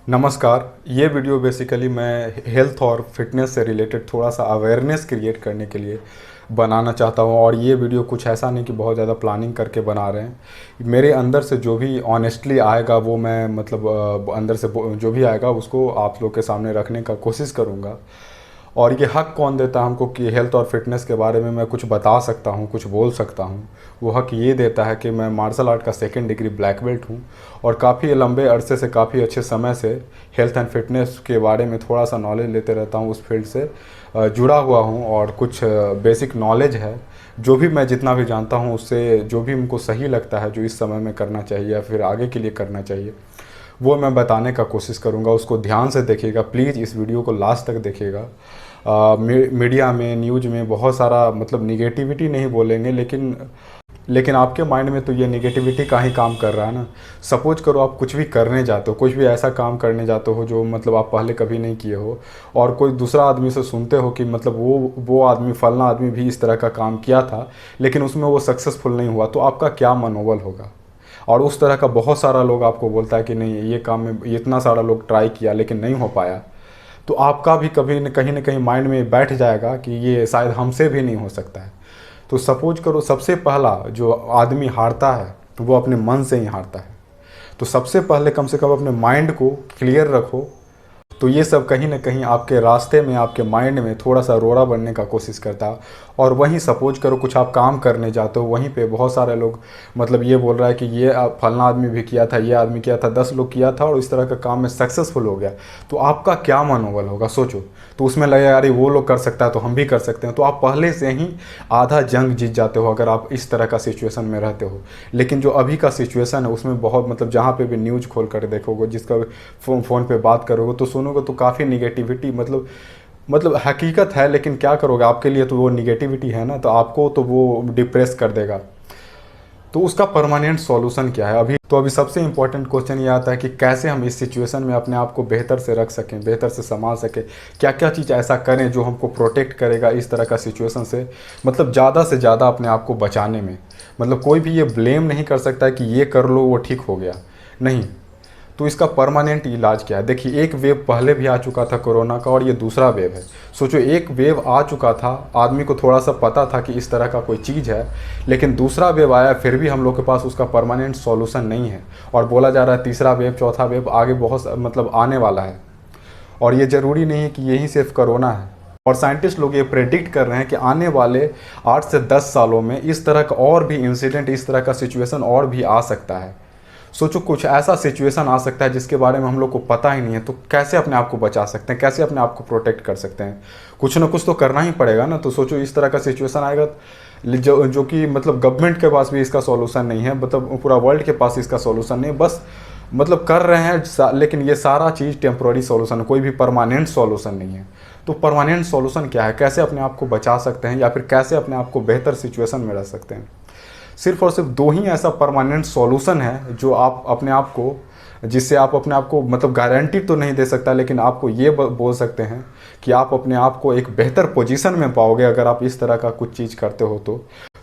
नमस्कार। ये video basically मैं हेल्थ और फिटनेस से रिलेटेड थोड़ा सा अवेयरनेस क्रिएट करने के लिए बनाना चाहता हूँ। और ये वीडियो कुछ ऐसा नहीं कि बहुत ज़्यादा प्लानिंग करके बना रहे हैं। मेरे अंदर से जो भी ऑनेस्टली आएगा वो मैं अंदर से जो भी आएगा उसको आप लोग के सामने रखने का कोशिश करूँगा। और ये हक कौन देता है हमको कि हेल्थ और फिटनेस के बारे में मैं कुछ बता सकता हूँ, कुछ बोल सकता हूँ। वो हक ये देता है कि मैं मार्शल आर्ट का 2nd डिग्री ब्लैक बेल्ट हूँ और काफ़ी लंबे अरसे से, काफ़ी अच्छे समय से हेल्थ एंड फिटनेस के बारे में थोड़ा सा नॉलेज लेते रहता हूँ। उस फील्ड से जुड़ा हुआ हूँ और कुछ बेसिक नॉलेज है। जो भी मैं जितना भी जानता हूँ उससे जो भी हमको सही लगता है, जो इस समय में करना चाहिए या फिर आगे के लिए करना चाहिए, वो मैं बताने का कोशिश करूँगा। उसको ध्यान से देखिएगा प्लीज़, इस वीडियो को लास्ट तक देखिएगा। मीडिया में, न्यूज़ में बहुत सारा निगेटिविटी नहीं बोलेंगे, लेकिन आपके माइंड में तो ये निगेटिविटी का ही काम कर रहा है ना। सपोज करो आप कुछ भी करने जाते हो, कुछ भी ऐसा काम करने जाते हो जो आप पहले कभी नहीं किए हो, और कोई दूसरा आदमी से सुनते हो कि वो आदमी, फलना आदमी भी इस तरह का काम किया था लेकिन उसमें वो सक्सेसफुल नहीं हुआ, तो आपका क्या मनोबल होगा। और उस तरह का बहुत सारा लोग आपको बोलता है कि नहीं, ये काम में इतना सारा लोग ट्राई किया लेकिन नहीं हो पाया, तो आपका भी कभी न कहीं माइंड में बैठ जाएगा कि ये शायद हमसे भी नहीं हो सकता है। तो सपोज करो सबसे पहला जो आदमी हारता है वो अपने मन से ही हारता है। तो सबसे पहले कम से कम अपने माइंड को क्लियर रखो। तो ये सब कहीं ना कहीं आपके रास्ते में, आपके माइंड में थोड़ा सा रोड़ा बनने का कोशिश करता है। और वहीं सपोज करो कुछ आप काम करने जाते हो, वहीं पे बहुत सारे लोग ये बोल रहा है कि ये फलना आदमी भी किया था, ये आदमी किया था, 10 लोग किया था और इस तरह का काम में सक्सेसफुल हो गया, तो आपका क्या मनोबल होगा सोचो। तो उसमें लगेगा यार वो लोग कर सकता है तो हम भी कर सकते हैं। तो आप पहले से ही आधा जंग जीत जाते हो अगर आप इस तरह का सिचुएशन में रहते हो। लेकिन जो अभी का सिचुएशन है उसमें बहुत जहाँ पे भी न्यूज़ खोल कर देखोगे, जिसका फ़ोन पे बात करोगे तो सुनोगे तो काफ़ी निगेटिविटी, हकीकत है, लेकिन क्या करोगे, आपके लिए तो वो निगेटिविटी है ना, तो आपको तो वो डिप्रेस कर देगा। तो उसका परमानेंट सॉल्यूशन क्या है? अभी सबसे इम्पोर्टेंट क्वेश्चन ये आता है कि कैसे हम इस सिचुएशन में अपने आप को बेहतर से रख सकें, बेहतर से संभाल सकें। क्या क्या चीज़ ऐसा करें जो हमको प्रोटेक्ट करेगा इस तरह का सिचुएशन से, ज़्यादा से ज़्यादा अपने आप को बचाने में। कोई भी ये ब्लेम नहीं कर सकता है कि ये कर लो वो ठीक हो गया, नहीं। तो इसका परमानेंट इलाज क्या है? देखिए, एक वेव पहले भी आ चुका था कोरोना का और ये दूसरा वेव है। सोचो, एक वेव आ चुका था, आदमी को थोड़ा सा पता था कि इस तरह का कोई चीज़ है, लेकिन दूसरा वेव आया, फिर भी हम लोग के पास उसका परमानेंट सॉल्यूशन नहीं है। और बोला जा रहा है तीसरा वेव, चौथा वेव आगे बहुत आने वाला है। और ये ज़रूरी नहीं है कि यही सिर्फ कोरोना है। और साइंटिस्ट लोग ये प्रेडिक्ट कर रहे हैं कि आने वाले 8 से 10 सालों में इस तरह का और भी इंसिडेंट, इस तरह का सिचुएशन और भी आ सकता है। सोचो, कुछ ऐसा सिचुएशन आ सकता है जिसके बारे में हम लोग को पता ही नहीं है, तो कैसे अपने आप को बचा सकते हैं, कैसे अपने आप को प्रोटेक्ट कर सकते हैं? कुछ ना कुछ तो करना ही पड़ेगा ना। तो सोचो, इस तरह का सिचुएशन आएगा जो कि गवर्नमेंट के पास भी इसका सॉल्यूशन नहीं है, पूरा वर्ल्ड के पास इसका सॉल्यूशन नहीं है। बस कर रहे हैं, लेकिन ये सारा चीज़ टेम्प्रोरी सॉल्यूशन है, कोई भी परमानेंट सॉल्यूशन नहीं है। तो परमानेंट सॉल्यूशन क्या है? कैसे अपने आप को बचा सकते हैं या फिर कैसे अपने आप को बेहतर सिचुएशन में रख सकते हैं? सिर्फ और सिर्फ दो ही ऐसा परमानेंट सॉल्यूशन है जो आप अपने आप को, जिससे आप अपने आप को गारंटी तो नहीं दे सकता, लेकिन आपको ये बोल सकते हैं कि आप अपने आप को एक बेहतर पोजीशन में पाओगे अगर आप इस तरह का कुछ चीज़ करते हो।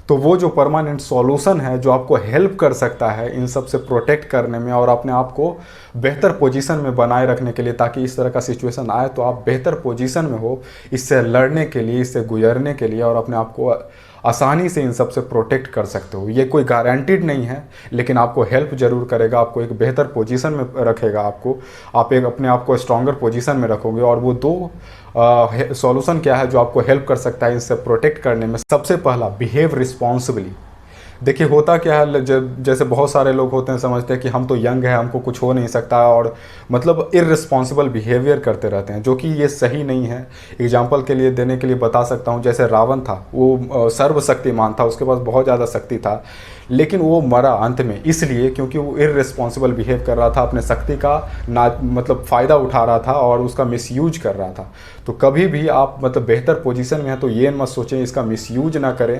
तो वो जो परमानेंट सॉल्यूशन है जो आपको हेल्प कर सकता है इन सब से प्रोटेक्ट करने में और अपने आप को बेहतर पोजीशन में बनाए रखने के लिए, ताकि इस तरह का सिचुएशन आए तो आप बेहतर पोजीशन में हो इससे लड़ने के लिए, इससे गुजरने के लिए, और अपने आप को आसानी से इन सब से प्रोटेक्ट कर सकते हो। ये कोई गारंटीड नहीं है, लेकिन आपको हेल्प ज़रूर करेगा, आपको एक बेहतर पोजीशन में रखेगा। आप एक अपने आप को स्ट्रॉन्गर पोजीशन में रखोगे। और वो दो सॉल्यूशन क्या है जो आपको हेल्प कर सकता है इससे प्रोटेक्ट करने में? सबसे पहला, बिहेव रिस्पॉन्सिबली। देखिए, होता क्या है, जैसे बहुत सारे लोग होते हैं, समझते हैं कि हम तो यंग हैं, हमको कुछ हो नहीं सकता, और इर्रिस्पॉन्सिबल बिहेवियर करते रहते हैं, जो कि ये सही नहीं है। एग्जांपल के लिए देने के लिए बता सकता हूँ, जैसे रावण था, वो सर्वशक्तिमान था, उसके पास बहुत ज़्यादा शक्ति था, लेकिन वो मरा अंत में इसलिए क्योंकि वो इर्रिस्पॉन्सिबल बिहेव कर रहा था, अपने शक्ति का ना फ़ायदा उठा रहा था और उसका मिसयूज कर रहा था। तो कभी भी आप बेहतर पोजीशन में हैं तो ये मत सोचें इसका मिसयूज ना करें,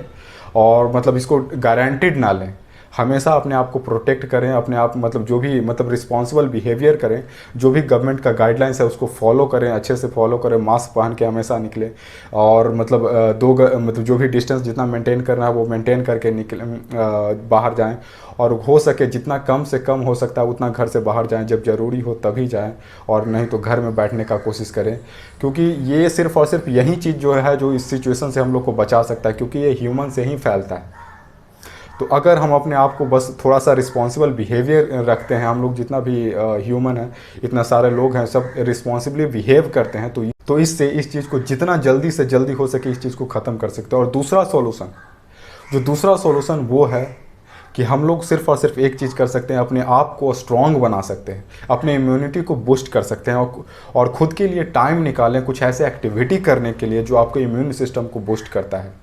और इसको गारंटीड ना लें। हमेशा अपने आप को प्रोटेक्ट करें, अपने आप मतलब जो भी मतलब रिस्पॉन्सिबल बिहेवियर करें, जो भी गवर्नमेंट का गाइडलाइंस है उसको फॉलो करें, अच्छे से फॉलो करें, मास्क पहन के हमेशा निकलें और मतलब मतलब जो भी डिस्टेंस जितना मेंटेन करना है वो मेंटेन करके बाहर जाएं और हो सके जितना कम से कम हो सकता है उतना घर से बाहर जाएं, जब ज़रूरी हो तभी जाएं और नहीं तो घर में बैठने का कोशिश करें, क्योंकि ये सिर्फ़ और सिर्फ यही चीज़ जो है जो इस सिचुएशन से हम लोग को बचा सकता है, क्योंकि ये ह्यूमन से ही फैलता है। तो अगर हम अपने आप को बस थोड़ा सा रिस्पॉन्सिबल बिहेवियर रखते हैं, हम लोग जितना भी ह्यूमन है, इतना सारे लोग हैं, सब रिस्पॉन्सिबली बिहेव करते हैं, तो इससे इस चीज़ को जितना जल्दी से जल्दी हो सके इस चीज़ को ख़त्म कर सकते हैं। और दूसरा सॉल्यूशन वो है कि हम लोग सिर्फ और सिर्फ एक चीज़ कर सकते हैं, अपने आप को स्ट्रॉन्ग बना सकते हैं, अपने इम्यूनिटी को बूस्ट कर सकते हैं और ख़ुद के लिए टाइम निकालें कुछ ऐसे एक्टिविटी करने के लिए जो आपके इम्यून सिस्टम को बूस्ट करता है,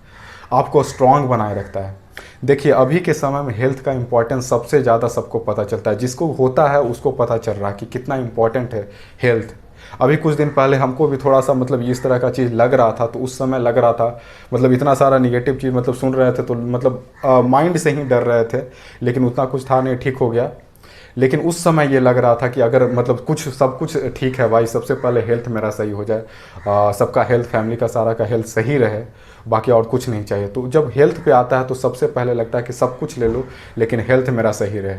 आपको स्ट्रॉन्ग बनाए रखता है। देखिए अभी के समय में हेल्थ का इम्पोर्टेंस सबसे ज़्यादा सबको पता चलता है, जिसको होता है उसको पता चल रहा है कि कितना इम्पोर्टेंट है हेल्थ। अभी कुछ दिन पहले हमको भी थोड़ा सा मतलब इस तरह का चीज़ लग रहा था, तो उस समय लग रहा था मतलब इतना सारा निगेटिव चीज़ मतलब सुन रहे थे तो मतलब माइंड से ही डर रहे थे, लेकिन उतना कुछ था नहीं, ठीक हो गया। लेकिन उस समय ये लग रहा था कि अगर मतलब सब कुछ ठीक है भाई, सबसे पहले हेल्थ मेरा सही हो जाए, सबका हेल्थ, फैमिली का सारा का हेल्थ सही रहे, बाकी और कुछ नहीं चाहिए। तो जब हेल्थ पे आता है तो सबसे पहले लगता है कि सब कुछ ले लो लेकिन हेल्थ मेरा सही रहे।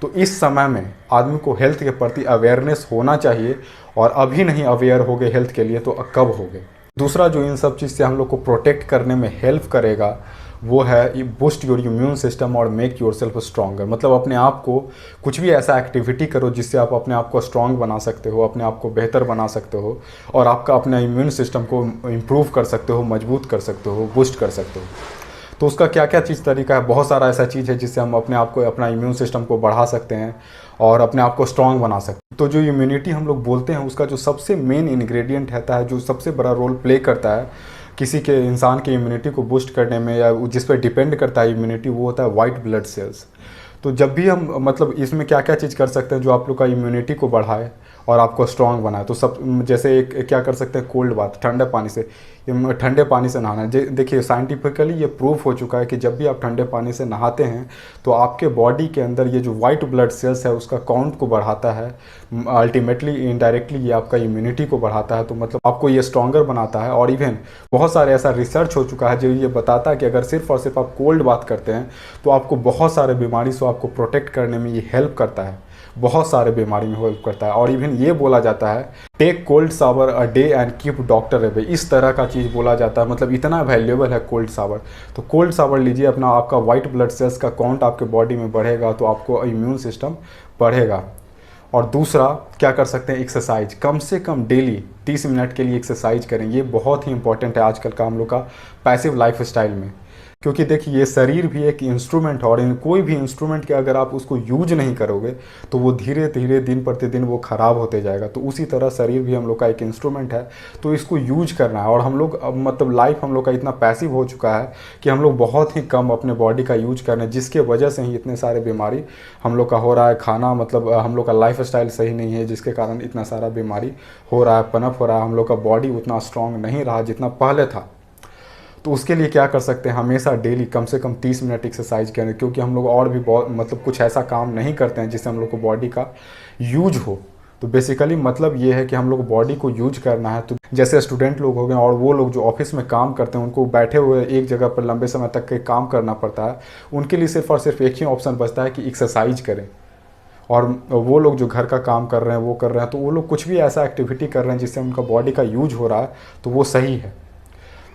तो इस समय में आदमी को हेल्थ के प्रति अवेयरनेस होना चाहिए, और अभी नहीं अवेयर हो गए हेल्थ के लिए तो कब हो गए। दूसरा जो इन सब चीज़ से हम लोग को प्रोटेक्ट करने में हेल्प करेगा वो है बूस्ट योर इम्यून सिस्टम और मेक योर सेल्फ स्ट्रॉन्गर। मतलब अपने आप को कुछ भी ऐसा एक्टिविटी करो जिससे आप अपने आप को स्ट्रॉन्ग बना सकते हो, अपने आप को बेहतर बना सकते हो और आपका अपने इम्यून सिस्टम को इम्प्रूव कर सकते हो, मजबूत कर सकते हो, बूस्ट कर सकते हो। तो उसका क्या क्या चीज़ तरीका है, बहुत सारा ऐसा चीज़ है जिससे हम अपने आप को, अपना इम्यून सिस्टम को बढ़ा सकते हैं और अपने आप को स्ट्रॉन्ग बना सकते हैं। तो जो इम्यूनिटी हम लोग बोलते हैं उसका जो सबसे मेन इंग्रेडिएंट रहता है, जो सबसे बड़ा रोल प्ले करता है किसी के इंसान के इम्यूनिटी को बूस्ट करने में या जिस पर डिपेंड करता है इम्यूनिटी, वो होता है वाइट ब्लड सेल्स। तो जब भी हम मतलब इसमें क्या क्या चीज़ कर सकते हैं जो आप लोग का इम्यूनिटी को बढ़ाए और आपको स्ट्रॉन्ग बनाए, तो सब जैसे एक क्या कर सकते हैं, कोल्ड बाथ, ठंडे पानी से नहाना। देखिए साइंटिफिकली ये प्रूफ हो चुका है कि जब भी आप ठंडे पानी से नहाते हैं तो आपके बॉडी के अंदर ये जो वाइट ब्लड सेल्स है उसका काउंट को बढ़ाता है, अल्टीमेटली इनडायरेक्टली ये आपका इम्यूनिटी को बढ़ाता है, तो मतलब आपको ये स्ट्रॉन्गर बनाता है। और इवन बहुत सारे ऐसा रिसर्च हो चुका है जो ये बताता है कि अगर सिर्फ और सिर्फ आप कोल्ड बाथ करते हैं तो आपको बहुत सारे बीमारी से आपको प्रोटेक्ट करने में ये हेल्प करता है, बहुत सारे बीमारी में हेल्प करता है। और इवन ये बोला जाता है take cold shower a day and keep doctor away, इस तरह का चीज़ बोला जाता है, मतलब इतना वैल्यूएबल है कोल्ड शावर। तो कोल्ड शावर लीजिए, अपना आपका वाइट ब्लड सेल्स का काउंट आपके बॉडी में बढ़ेगा तो आपको इम्यून सिस्टम बढ़ेगा। और दूसरा क्या कर सकते हैं, एक्सरसाइज, कम से कम डेली 30 मिनट के लिए एक्सरसाइज करें। ये बहुत ही इंपॉर्टेंट है आजकल का हम लोग का पैसिव लाइफ स्टाइल में, क्योंकि देखिए ये शरीर भी एक इंस्ट्रूमेंट है और इन कोई भी इंस्ट्रूमेंट के अगर आप उसको यूज नहीं करोगे तो वो धीरे धीरे दिन प्रतिदिन वो ख़राब होते जाएगा। तो उसी तरह शरीर भी हम लोग का एक इंस्ट्रूमेंट है, तो इसको यूज करना है। और हम लोग मतलब लाइफ हम लोग का इतना पैसिव हो चुका है कि हम लोग बहुत ही कम अपने बॉडी का यूज कर रहे हैं, जिसके वजह से ही इतने सारे बीमारी हम लोग का हो रहा है। खाना मतलब हम लोग का लाइफ स्टाइल सही नहीं है जिसके कारण इतना सारा बीमारी हो रहा है, पनप हो रहा है, हम लोग का बॉडी उतना स्ट्रांग नहीं रहा जितना पहले था। तो उसके लिए क्या कर सकते हैं, हमेशा डेली कम से कम 30 मिनट एक्सरसाइज करें, क्योंकि हम लोग और भी बहुत मतलब कुछ ऐसा काम नहीं करते हैं जिससे हम लोग को बॉडी का यूज हो। तो बेसिकली मतलब ये है कि हम लोग बॉडी को यूज करना है। तो जैसे स्टूडेंट लोग हो गए और वो लोग जो ऑफिस में काम करते हैं, उनको बैठे हुए एक जगह पर लंबे समय तक के काम करना पड़ता है, उनके लिए सिर्फ और सिर्फ एक ही ऑप्शन बचता है कि एक्सरसाइज करें। और वो लोग जो घर का काम कर रहे हैं वो कर रहे हैं, तो वो लोग कुछ भी ऐसा एक्टिविटी कर रहे हैं जिससे उनका बॉडी का यूज हो रहा है, तो वो सही है।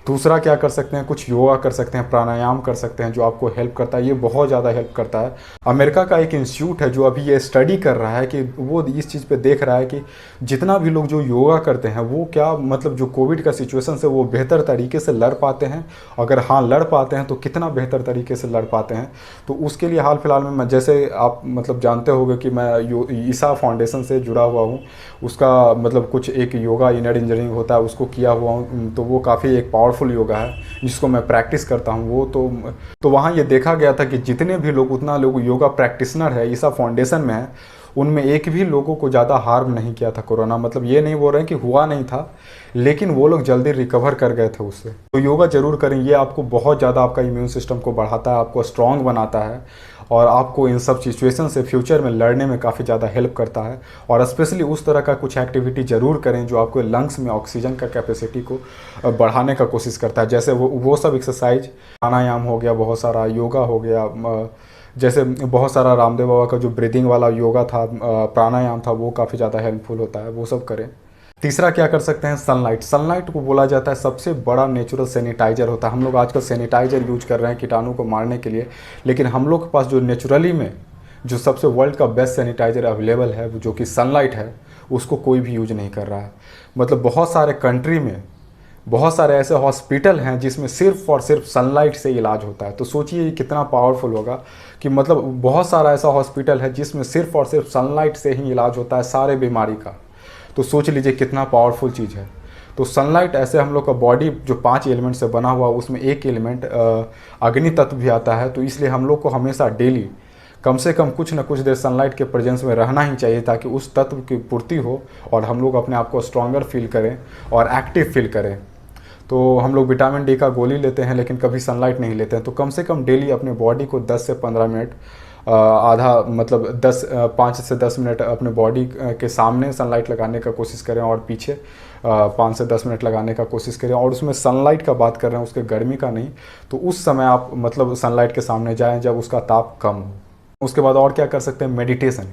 दूसरा क्या कर सकते हैं, कुछ योगा कर सकते हैं, प्राणायाम कर सकते हैं जो आपको हेल्प करता है, ये बहुत ज़्यादा हेल्प करता है। अमेरिका का एक इंस्टीट्यूट है जो अभी ये स्टडी कर रहा है कि वो इस चीज़ पे देख रहा है कि जितना भी लोग जो योगा करते हैं वो क्या मतलब जो कोविड का सिचुएशन से वो बेहतर तरीके से लड़ पाते हैं, अगर हाँ लड़ पाते हैं तो कितना बेहतर तरीके से लड़ पाते हैं। तो उसके लिए हाल फिलहाल में मैं, जैसे आप मतलब जानते होंगे कि मैं ईसा फाउंडेशन से जुड़ा हुआ हूँ, उसका मतलब कुछ एक योगा इनर इंजीनियरिंग होता है उसको किया हुआ हूँ, तो वो काफ़ी एक पावरफुल योगा है जिसको मैं प्रैक्टिस करता हूँ। वो तो वहाँ ये देखा गया था कि जितने भी लोग, उतना लोग योगा प्रैक्टिशनर है ईसा फाउंडेशन में है, उनमें एक भी लोगों को ज़्यादा हार्म नहीं किया था कोरोना। मतलब ये नहीं बोल रहे हैं कि हुआ नहीं था, लेकिन वो लोग जल्दी रिकवर कर गए थे उससे। तो योगा जरूर करें, ये आपको बहुत ज़्यादा आपका इम्यून सिस्टम को बढ़ाता है, आपको स्ट्रॉन्ग बनाता है और आपको इन सब सिचुएशन से फ्यूचर में लड़ने में काफ़ी ज़्यादा हेल्प करता है। और स्पेशली उस तरह का कुछ एक्टिविटी ज़रूर करें जो आपको लंग्स में ऑक्सीजन का कैपेसिटी को बढ़ाने का कोशिश करता है। जैसे वो सब एक्सरसाइज, प्राणायाम हो गया, बहुत सारा योगा हो गया, जैसे बहुत सारा रामदेव बाबा का जो ब्रीदिंग वाला योगा था, प्राणायाम था, वो काफ़ी ज़्यादा हेल्पफुल होता है, वो सब करें। तीसरा क्या कर सकते हैं, सनलाइट। सनलाइट को बोला जाता है सबसे बड़ा नेचुरल सैनिटाइजर होता है। हम लोग आजकल सैनिटाइजर यूज कर रहे हैं कीटाणु को मारने के लिए, लेकिन हम लोग के पास जो नेचुरली में जो सबसे वर्ल्ड का बेस्ट सैनिटाइजर अवेलेबल है जो कि सनलाइट है, उसको कोई भी यूज नहीं कर रहा है। मतलब बहुत सारे कंट्री में बहुत सारे ऐसे हॉस्पिटल हैं जिसमें सिर्फ और सिर्फ सनलाइट से इलाज होता है। तो सोचिए ये कितना पावरफुल होगा कि मतलब बहुत सारा ऐसा हॉस्पिटल है जिसमें सिर्फ और सिर्फ सनलाइट से ही इलाज होता है सारे बीमारी का। तो सोच लीजिए कितना पावरफुल चीज़ है। तो सनलाइट ऐसे हम लोग का बॉडी जो 5 एलिमेंट से बना हुआ, उसमें एक एलिमेंट अग्नि तत्व भी आता है। तो इसलिए हम लोग को हमेशा डेली कम से कम कुछ ना कुछ देर सनलाइट के प्रेजेंस में रहना ही चाहिए, ताकि उस तत्व की पूर्ति हो और हम लोग अपने आप को स्ट्रॉन्गर फील करें और एक्टिव फील करें। तो हम लोग विटामिन डी का गोली लेते हैं लेकिन कभी सनलाइट नहीं लेते हैं। तो कम से कम डेली अपने बॉडी को 10 से 15 मिनट, आधा मतलब 5 से 10 मिनट अपने बॉडी के सामने सनलाइट लगाने का कोशिश करें और पीछे 5 से 10 मिनट लगाने का कोशिश करें। और उसमें सनलाइट का बात कर रहे हैं, उसके गर्मी का नहीं। तो उस समय आप मतलब सनलाइट के सामने जाएं जब उसका ताप कम हो। उसके बाद और क्या कर सकते हैं, मेडिटेशन।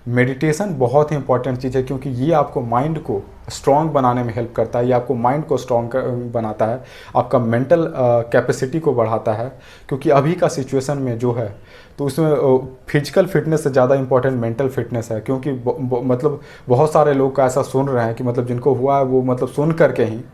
मेडिटेशन बहुत ही इंपॉर्टेंट चीज़ है, क्योंकि ये आपको माइंड को स्ट्रॉन्ग बनाने में हेल्प करता है। ये आपको माइंड को स्ट्रॉन्ग बनाता है, आपका मेंटल कैपेसिटी को बढ़ाता है। क्योंकि अभी का सिचुएशन में जो है, तो उसमें फिजिकल फिटनेस से ज़्यादा इंपॉर्टेंट मेंटल फिटनेस है। क्योंकि मतलब बहुत सारे लोग का ऐसा सुन रहे हैं कि मतलब जिनको हुआ है वो मतलब सुन करके ही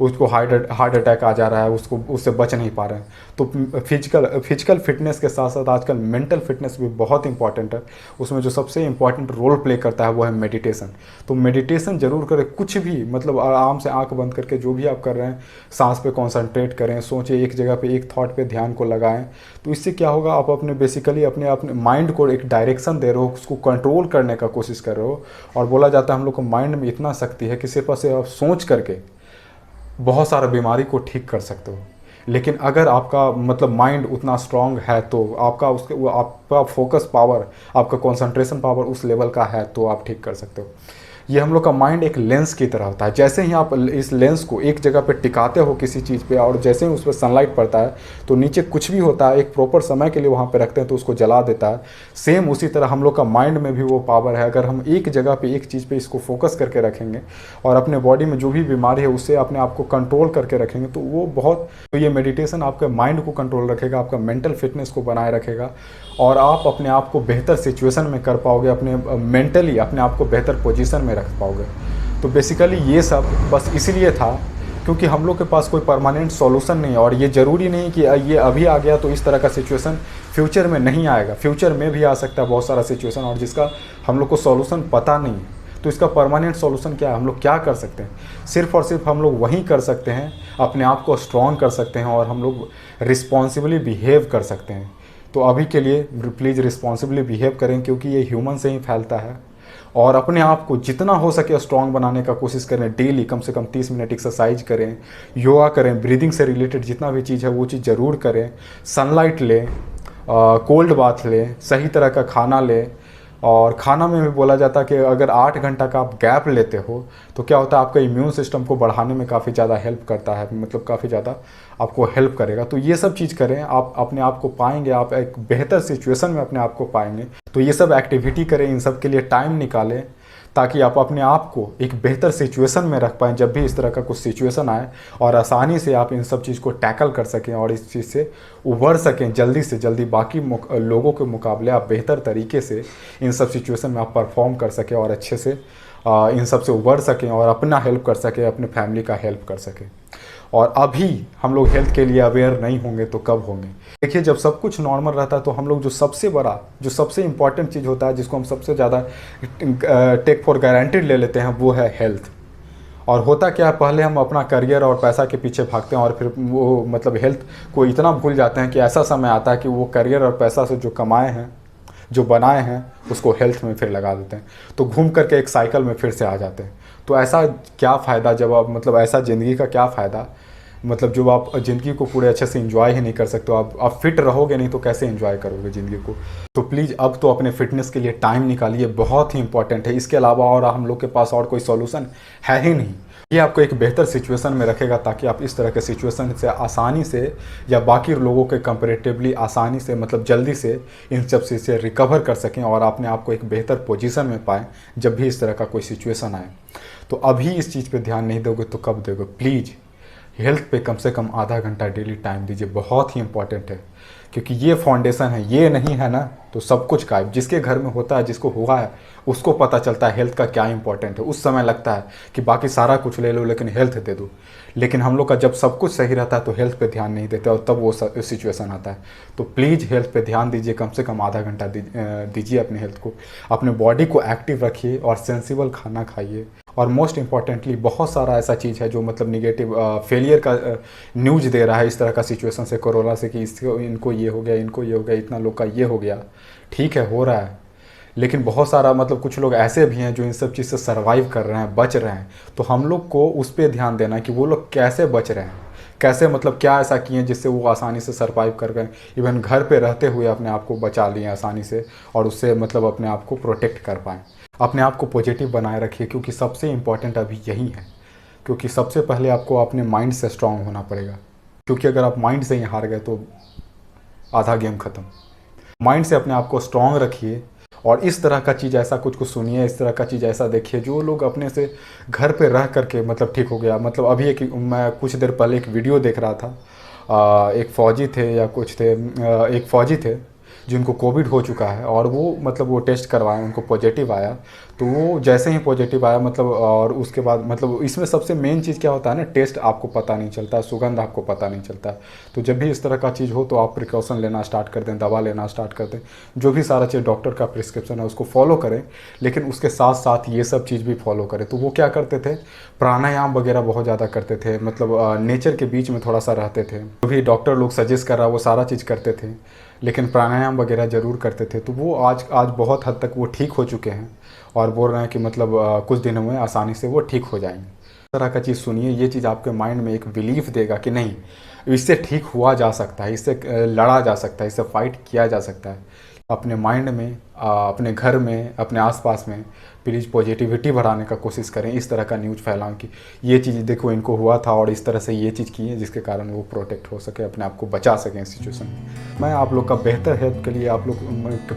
उसको हार्ट अटैक आ जा रहा है, उसको उससे बच नहीं पा रहे हैं। तो फिजिकल फिटनेस के साथ साथ आजकल मेंटल फिटनेस भी बहुत इंपॉर्टेंट है। उसमें जो सबसे इंपॉर्टेंट रोल प्ले करता है वो है मेडिटेशन। तो मेडिटेशन जरूर करें, कुछ भी मतलब आराम से आंख बंद करके जो भी आप कर रहे हैं, सांस पे कंसंट्रेट करें, सोचें एक जगह पे, एक थॉट पे ध्यान को लगाएं। तो इससे क्या होगा, आप अपने बेसिकली अपने माइंड को एक डायरेक्शन दे रहे हो, उसको कंट्रोल करने का कोशिश कर रहे हो। और बोला जाता है हम लोग को माइंड में इतना शक्ति है कि सिर्फ आप सोच करके बहुत सारा बीमारी को ठीक कर सकते हो। लेकिन अगर आपका मतलब माइंड उतना स्ट्रांग है तो आपका फोकस पावर, आपका कंसंट्रेशन पावर उस लेवल का है तो आप ठीक कर सकते हो। ये हम लोग का माइंड एक लेंस की तरह होता है। जैसे ही आप इस लेंस को एक जगह पे टिकाते हो किसी चीज़ पे, और जैसे ही उस पर सनलाइट पड़ता है तो नीचे कुछ भी होता है, एक प्रॉपर समय के लिए वहाँ पे रखते हैं तो उसको जला देता है। सेम उसी तरह हम लोग का माइंड में भी वो पावर है। अगर हम एक जगह पे एक चीज़ पे इसको फोकस करके रखेंगे और अपने बॉडी में जो भी बीमारी है उससे अपने आप को कंट्रोल करके रखेंगे तो वो बहुत, तो ये मेडिटेशन आपके माइंड को कंट्रोल रखेगा, आपका मेंटल फिटनेस को बनाए रखेगा और आप अपने आप को बेहतर सिचुएशन में कर पाओगे, अपने मेंटली अपने आप को बेहतर पोजीशन में रख पाओगे। तो बेसिकली ये सब बस इसलिए था क्योंकि हम लोग के पास कोई परमानेंट सॉल्यूशन नहीं है। और ये ज़रूरी नहीं कि ये अभी आ गया तो इस तरह का सिचुएशन फ्यूचर में नहीं आएगा। फ्यूचर में भी आ सकता है बहुत सारा सिचुएशन और जिसका हम लोग को सॉल्यूशन पता नहीं है। तो इसका परमानेंट सॉल्यूशन क्या है, हम लोग क्या कर सकते हैं? सिर्फ और सिर्फ हम लोग वही कर सकते हैं, अपने आप को स्ट्रॉन्ग कर सकते हैं और हम लोग रिस्पॉन्सिबली बिहेव कर सकते हैं। तो अभी के लिए प्लीज़ रिस्पॉन्सिबली बिहेव करें, क्योंकि ये ह्यूमन से ही फैलता है। और अपने आप को जितना हो सके स्ट्रॉन्ग बनाने का कोशिश करें। डेली कम से कम 30 मिनट एक्सरसाइज करें, योगा करें, ब्रीदिंग से रिलेटेड जितना भी चीज़ है वो चीज़ ज़रूर करें। सनलाइट लें, कोल्ड बाथ लें, सही तरह का खाना लें। और खाना में भी बोला जाता है कि अगर 8 घंटा का आप गैप लेते हो तो क्या होता है, आपका इम्यून सिस्टम को बढ़ाने में काफ़ी ज़्यादा हेल्प करता है, मतलब काफ़ी ज़्यादा आपको हेल्प करेगा। तो ये सब चीज़ करें, आप अपने आप को पाएंगे, आप एक बेहतर सिचुएशन में अपने आप को पाएंगे। तो ये सब एक्टिविटी करें, इन सब के लिए टाइम निकालें ताकि आप अपने आप को एक बेहतर सिचुएशन में रख पाएँ जब भी इस तरह का कुछ सिचुएशन आए, और आसानी से आप इन सब चीज़ को टैकल कर सकें और इस चीज़ से उभर सकें जल्दी से जल्दी। बाकी लोगों के मुकाबले आप बेहतर तरीके से इन सब सिचुएशन में आप परफॉर्म कर सकें और अच्छे से इन सब से उभर सकें और अपना हेल्प कर सकें, अपने फैमिली का हेल्प कर सकें। और अभी हम लोग हेल्थ के लिए अवेयर नहीं होंगे तो कब होंगे? देखिए, जब सब कुछ नॉर्मल रहता है तो हम लोग जो सबसे बड़ा, जो सबसे इम्पॉर्टेंट चीज़ होता है, जिसको हम सबसे ज़्यादा टेक फॉर गारंटेड ले लेते हैं, वो है हेल्थ। और होता क्या है, पहले हम अपना करियर और पैसा के पीछे भागते हैं और फिर वो मतलब हेल्थ को इतना भूल जाते हैं कि ऐसा समय आता है कि वो करियर और पैसा से जो कमाए हैं, जो बनाए हैं, उसको हेल्थ में फिर लगा देते हैं। तो घूम करके एक साइकिल में फिर से आ जाते हैं। तो ऐसा क्या फ़ायदा, जब आप मतलब ऐसा ज़िंदगी का क्या फ़ायदा मतलब जो आप ज़िंदगी को पूरे अच्छे से एंजॉय ही नहीं कर सकते हो, आप फिट रहोगे नहीं तो कैसे एंजॉय करोगे ज़िंदगी को। तो प्लीज़ अब तो अपने फिटनेस के लिए टाइम निकालिए, बहुत ही इंपॉर्टेंट है। इसके अलावा और हम लोग के पास और कोई सॉल्यूशन है ही नहीं। ये आपको एक बेहतर सिचुएशन में रखेगा ताकि आप इस तरह के सिचुएशन से आसानी से या बाकी लोगों के कंपैरेटिवली आसानी से मतलब जल्दी से इन सब से रिकवर कर सकें और अपने आप को एक बेहतर पोजीशन में पाएँ जब भी इस तरह का कोई सिचुएशन आए। तो अभी इस चीज़ पे ध्यान नहीं दोगे तो कब दोगे? प्लीज़ हेल्थ पे कम से कम आधा घंटा डेली टाइम दीजिए, बहुत ही इंपॉर्टेंट है। क्योंकि ये फाउंडेशन है, ये नहीं है ना तो सब कुछ गायब। जिसके घर में होता है, जिसको हुआ है, उसको पता चलता है हेल्थ का क्या इंपॉर्टेंट है। उस समय लगता है कि बाकी सारा कुछ ले लो लेकिन हेल्थ दे दो। लेकिन हम लोग का जब सब कुछ सही रहता है तो हेल्थ पे ध्यान नहीं देते और तब वो सिचुएशन आता है। तो प्लीज़ हेल्थ पे ध्यान दीजिए, कम से कम आधा घंटा दीजिए अपने हेल्थ को। अपने बॉडी को एक्टिव रखिए और सेंसिबल खाना खाइए। और मोस्ट इम्पॉर्टेंटली बहुत सारा ऐसा चीज़ है जो मतलब निगेटिव फेलियर का न्यूज़ दे रहा है इस तरह का सिचुएशन से, कोरोना से, कि इसको इनको ये हो गया, इनको ये हो गया, इतना लोग का ये हो गया। ठीक है, हो रहा है, लेकिन बहुत सारा मतलब कुछ लोग ऐसे भी हैं जो इन सब चीज़ से सर्वाइव कर रहे हैं, बच रहे हैं। तो हम लोग को उस पर ध्यान देना है कि वो लोग कैसे बच रहे हैं, कैसे मतलब क्या ऐसा किए जिससे वो आसानी से सर्वाइव कर गए, इवन घर पे रहते हुए अपने आप को बचा लिए आसानी से और उससे मतलब अपने आप को प्रोटेक्ट कर पाएँ। अपने आप को पॉजिटिव बनाए रखिए क्योंकि सबसे इम्पॉर्टेंट अभी यही है। क्योंकि सबसे पहले आपको अपने माइंड से स्ट्रांग होना पड़ेगा, क्योंकि अगर आप माइंड से ही हार गए तो आधा गेम ख़त्म। माइंड से अपने आप को स्ट्रांग रखिए और इस तरह का चीज़ ऐसा कुछ सुनिए, इस तरह का चीज़ ऐसा देखिए जो लोग अपने से घर पे रह करके मतलब ठीक हो गया। मतलब अभी मैं कुछ देर पहले एक वीडियो देख रहा था, एक फ़ौजी थे या कुछ थे, एक फ़ौजी थे जिनको कोविड हो चुका है और वो मतलब वो टेस्ट करवाए, उनको पॉजिटिव आया। तो वो जैसे ही पॉजिटिव आया मतलब और उसके बाद मतलब इसमें सबसे मेन चीज़ क्या होता है ना, टेस्ट आपको पता नहीं चलता, सुगंध आपको पता नहीं चलता। तो जब भी इस तरह का चीज़ हो तो आप प्रिकॉशन लेना स्टार्ट कर दें, दवा लेना स्टार्ट कर दें, जो भी सारा चीज़ डॉक्टर का प्रिस्क्रिप्शन है उसको फॉलो करें। लेकिन उसके साथ साथ ये सब चीज़ भी फॉलो करें। तो वो क्या करते थे, प्राणायाम वगैरह बहुत ज़्यादा करते थे, मतलब नेचर के बीच में थोड़ा सा रहते थे। जो भी डॉक्टर लोग सजेस्ट कर रहा वो सारा चीज़ करते थे, लेकिन प्राणायाम वगैरह ज़रूर करते थे। तो वो आज बहुत हद तक वो ठीक हो चुके हैं और बोल रहे हैं कि मतलब कुछ दिनों में आसानी से वो ठीक हो जाएंगे। इस तरह का चीज़ सुनिए, ये चीज़ आपके माइंड में एक बिलीफ देगा कि नहीं, इससे ठीक हुआ जा सकता है, इससे लड़ा जा सकता है, इससे फाइट किया जा सकता है। अपने माइंड में, अपने घर में, अपने आसपास में प्लीज़ पॉजिटिविटी बढ़ाने का कोशिश करें। इस तरह का न्यूज़ फैलाएं कि ये चीज़ देखो इनको हुआ था और इस तरह से ये चीज़ की है जिसके कारण वो प्रोटेक्ट हो सके, अपने आप को बचा सकें इस सिचुएशन में। मैं आप लोग का बेहतर हेल्प के लिए आप लोग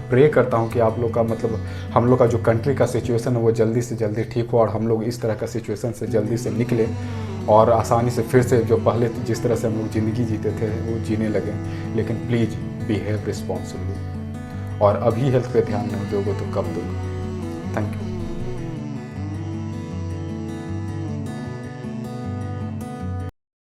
प्रे करता हूँ कि आप लोग का मतलब हम लोग का जो कंट्री का सिचुएशन है वो जल्दी से जल्दी ठीक हो और हम लोग इस तरह का सिचुएशन से जल्दी से निकले और आसानी से फिर से जो पहले जिस तरह से हम लोग ज़िंदगी जीते थे वो जीने लगें। लेकिन प्लीज़ बिहेव रिस्पॉन्सिबली और अभी हेल्थ पे ध्यान नहीं दोगे तो कब दोगे? Thank you.